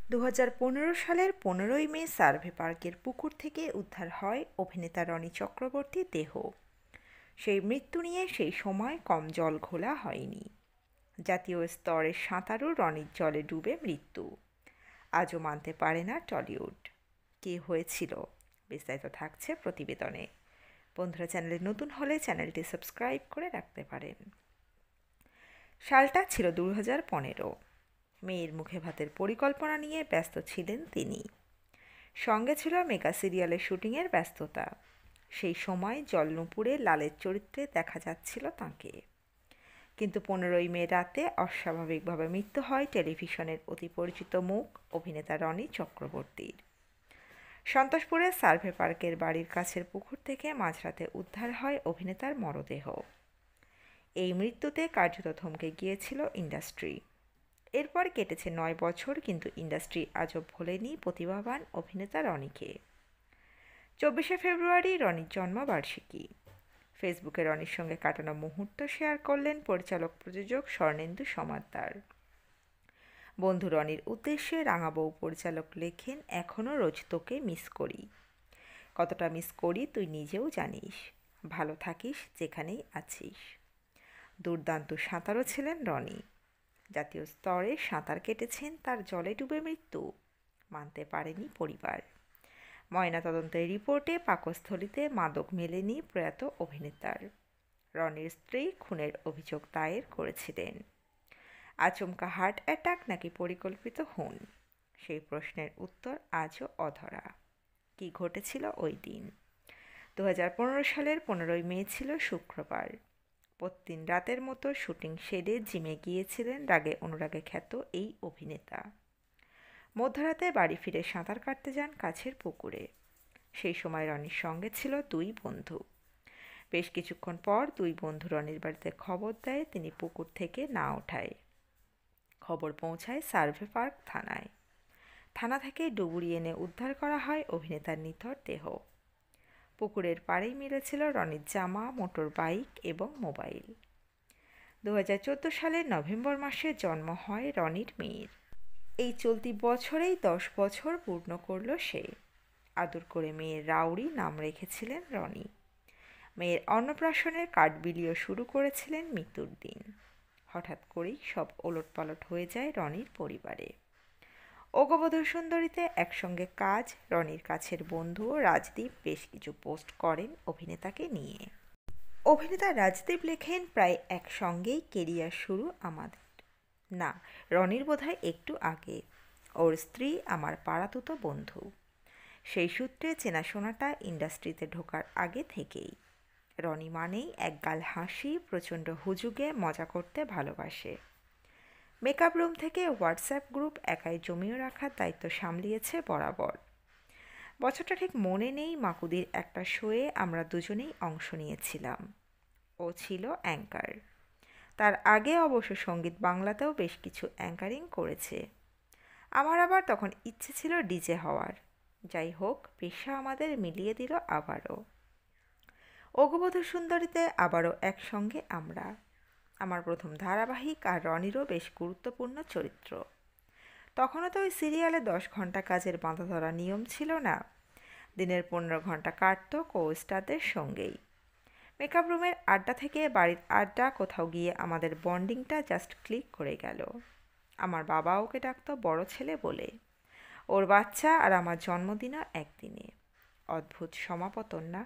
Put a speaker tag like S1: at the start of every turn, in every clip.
S1: 2015 সালের 15ই মে সার্ভে পার্কের পুকুর থেকে উদ্ধার হয় অভিনেতা রনি চক্রবর্তীর দেহ। সেই মৃত্যু নিয়ে সেই সময় কম জল ঘোলা হয়নি। জাতীয় স্তরের সাঁতারু রনির জলে ডুবে মৃত্যু। আজও মানতে পারে না টলিউড। কী হয়েছিল, বিস্তারিত থাকছে প্রতিবেদনে। বন্ধুরা, চ্যানেলে নতুন হলে চ্যানেলটি সাবস্ক্রাইব করে রাখতে পারেন। সালটা ছিল 2015। মেয়ের মুখে ভাতের পরিকল্পনা নিয়ে ব্যস্ত ছিলেন তিনি। সঙ্গে ছিল মেগা সিরিয়ালের শুটিংয়ের ব্যস্ততা। সেই সময় জলনুপুরে লালের চরিত্রে দেখা যাচ্ছিল তাঁকে। কিন্তু 15ই মে রাতে অস্বাভাবিকভাবে মৃত্যু হয় টেলিভিশনের অতি পরিচিত মুখ অভিনেতা রনি চক্রবর্তীর। সন্তোষপুরের সার্ভে পার্কের বাড়ির কাছের পুকুর থেকে মাঝরাতে উদ্ধার হয় অভিনেতার মরদেহ। এই মৃত্যুতে কার্যত থমকে গিয়েছিল ইন্ডাস্ট্রি। এরপর কেটেছে 9 বছর, কিন্তু ইন্ডাস্ট্রি আজও ভোলেনি প্রতিভাবান অভিনেতা রনিকে। 24শে ফেব্রুয়ারি রনির জন্মবার্ষিকী। ফেসবুকে রনির সঙ্গে কাটানো মুহূর্ত শেয়ার করলেন পরিচালক প্রযোজক স্বর্ণেন্দু সমাদ্দার। বন্ধু রনির উদ্দেশ্যে রাঙাবউ পরিচালক লেখেন, এখনও রোজ তোকে মিস করি। কতটা মিস করি তুই নিজেও জানিস। ভালো থাকিস যেখানেই আছিস। দুর্দান্ত সাঁতারও ছিলেন রনি। জাতীয় স্তরে সাঁতার কেটেছেন, তার জলে ডুবে মৃত্যু মানতে পারেনি পরিবার। ময়নাতদন্তের রিপোর্টে পাকস্থলীতে মাদক মেলেনি প্রয়াত অভিনেতার। রনির স্ত্রী খুনের অভিযোগ দায়ের করেছিলেন। আচমকা হার্ট অ্যাটাক নাকি পরিকল্পিত খুন, সেই প্রশ্নের উত্তর আজও অধরা। কী ঘটেছিল ওই দিন? 2015 সালের 15ই মে ছিল শুক্রবার। প্রতিদিন রাতের মতো শুটিং সেরে জিমে গিয়েছিলেন রাগে অনুরাগে খ্যাত এই অভিনেতা। মধ্যরাতে বাড়ি ফিরে সাঁতার কাটতে যান কাছের পুকুরে। সেই সময় রনির সঙ্গে ছিল 2 বন্ধু। বেশ কিছুক্ষণ পর 2 বন্ধু রনির বাড়িতে খবর দেয় তিনি পুকুর থেকে না ওঠায়। খবর পৌঁছায় সার্ভে পার্ক থানায়। থানা থেকে ডুবুরি এনে উদ্ধার করা হয় অভিনেতার নিথর দেহ। পুকুরের পাড়েই মিলেছিল রনির জামা, মোটর বাইক এবং মোবাইল। 2014 সালের নভেম্বর মাসে জন্ম হয় রনির মেয়ের। এই চলতি বছরেই 10 বছর পূর্ণ করল সে। আদর করে মেয়ের রাউরি নাম রেখেছিলেন রনি। মেয়ের অন্নপ্রাশনের কার্ড বিলিও শুরু করেছিলেন মৃত্যুর দিন। হঠাৎ করেই সব ওলটপালট হয়ে যায় রনির পরিবারে। অগবধূ সুন্দরীতে একসঙ্গে কাজ, রনির কাছের বন্ধু রাজদীপ বেশ কিছু পোস্ট করেন অভিনেতাকে নিয়ে। অভিনেতা রাজদীপ লেখেন, প্রায় একসঙ্গেই কেরিয়ার শুরু আমাদের। না, রনির বোধহয় একটু আগে। ওর স্ত্রী আমার পাড়াতুতো বন্ধু। সেই সূত্রে চেনাশোনাটা ইন্ডাস্ট্রিতে ঢোকার আগে থেকেই। রনি মানেই একগাল হাসি, প্রচণ্ড হুজুগে মজা করতে ভালোবাসে। মেকআপ রুম থেকে হোয়াটসঅ্যাপ গ্রুপ একাই জমিয়ে রাখার দায়িত্ব সামলিয়েছে বরাবর। বছরটা ঠিক মনে নেই, মাকুদির একটা শোয়ে আমরা দুজনেই অংশ নিয়েছিলাম। ও ছিল অ্যাঙ্কার। তার আগে অবশ্য সঙ্গীত বাংলাতেও বেশ কিছু অ্যাঙ্কারিং করেছে। আমার আবার তখন ইচ্ছে ছিল ডিজে হওয়ার। যাই হোক, পেশা আমাদের মিলিয়ে দিল আবারও। অগবধূ সুন্দরীতে আবারও একসঙ্গে আমরা। আমার প্রথম ধারাবাহিক, আর রনিরও বেশ গুরুত্বপূর্ণ চরিত্র। তখনও তো ওই সিরিয়ালে 10 ঘন্টা কাজের বাঁধা ধরা নিয়ম ছিল না। দিনের 15 ঘন্টা কাটত কো স্টারদের সঙ্গেই। মেকআপ রুমের আড্ডা থেকে বাড়ির আড্ডা, কোথাও গিয়ে আমাদের বন্ডিংটা জাস্ট ক্লিক করে গেল। আমার বাবা ওকে ডাকতো বড় ছেলে বলে। ওর বাচ্চা আর আমার জন্মদিনও একদিনে। অদ্ভুত সমাপতন না?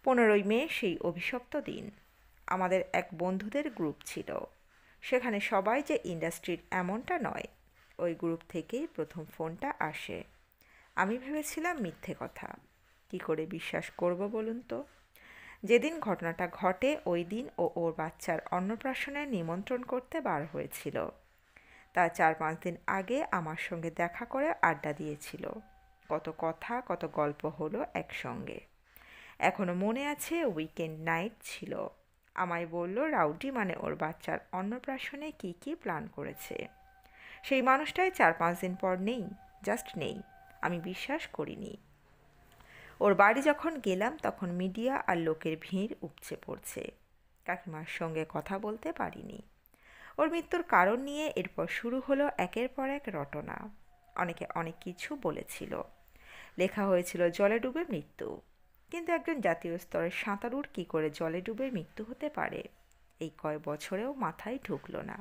S1: 15ই মে সেই অভিশপ্ত দিন। আমাদের এক বন্ধুদের গ্রুপ ছিল। সেখানে সবাই যে ইন্ডাস্ট্রির এমনটা নয়। ওই গ্রুপ থেকেই প্রথম ফোনটা আসে। আমি ভেবেছিলাম মিথ্যে কথা। কি করে বিশ্বাস করব বলুন তো? যেদিন ঘটনাটা ঘটে ওই দিন ও ওর বাচ্চার অন্নপ্রাশনের নিমন্ত্রণ করতে বার হয়েছিল। তার 4-5 দিন আগে আমার সঙ্গে দেখা করে আড্ডা দিয়েছিল। কত কথা, কত গল্প হলো একসঙ্গে। এখনও মনে আছে, উইকেন্ড নাইট ছিল। আমায় বলল রাউডি মানে ওর বাচ্চার অন্নপ্রাশনে কি কি প্ল্যান করেছে। সেই মানুষটাই 4-5 দিন পর নেই, জাস্ট নেই। আমি বিশ্বাস করিনি। ওর বাড়ি যখন গেলাম তখন মিডিয়া আর লোকের ভিড় উপচে পড়ছে। কাকিমার সঙ্গে কথা বলতে পারিনি। ওর মৃত্যুর কারণ নিয়ে এরপর শুরু হলো একের পর এক রটনা। অনেকে অনেক কিছু বলেছিল। লেখা হয়েছিল জলে ডুবে মৃত্যু, কিন্তু একজন জাতীয় স্তরের সাঁতারুর কী করে জলে ডুবে মৃত্যু হতে পারে, এই কয় বছরেও মাথায় ঢুকলো না।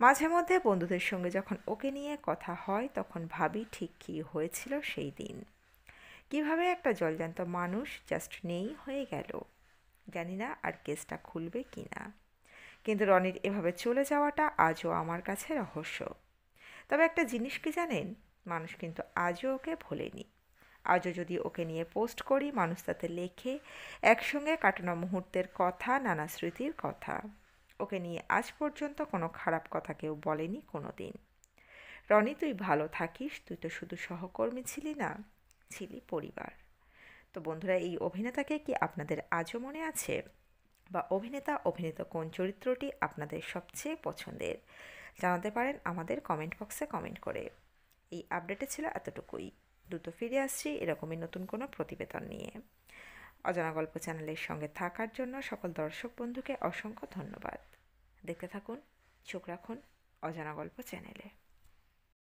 S1: মাঝে মধ্যে বন্ধুদের সঙ্গে যখন ওকে নিয়ে কথা হয় তখন ভাবি ঠিক কী হয়েছিল সেই দিন, কিভাবে একটা জলজ্যান্ত মানুষ জাস্ট নেই হয়ে গেল। জানি না আর কেসটা খুলবে কি না, কিন্তু রনির এভাবে চলে যাওয়াটা আজও আমার কাছে রহস্য। তবে একটা জিনিস কি জানেন, মানুষ কিন্তু আজও ওকে ভোলেনি। আজও যদি ওকে নিয়ে পোস্ট করি, মানুষ তাতে লেখে একসঙ্গে কাটানো মুহূর্তের কথা, নানা স্মৃতির কথা। ওকে নিয়ে আজ পর্যন্ত কোনো খারাপ কথা কেউ বলেনি কোনো দিন। রনি, তুই ভালো থাকিস, তুই তো শুধু সহকর্মী ছিলি না, ছিলি পরিবার। তো বন্ধুরা, এই অভিনেতাকে কি আপনাদের আজও মনে আছে? বা অভিনেতা কোন চরিত্রটি আপনাদের সবচেয়ে পছন্দের? জানাতে পারেন আমাদের কমেন্ট বক্সে কমেন্ট করে। এই আপডেটে ছিল এতটুকুই। দ্রুত ফিরে আসছি এরকমই নতুন কোনো প্রতিবেদন নিয়ে। অজানা গল্প চ্যানেলের সঙ্গে থাকার জন্য সকল দর্শক বন্ধুকে অসংখ্য ধন্যবাদ। দেখতে থাকুন, চোখ রাখুন অজানা গল্প চ্যানেলে।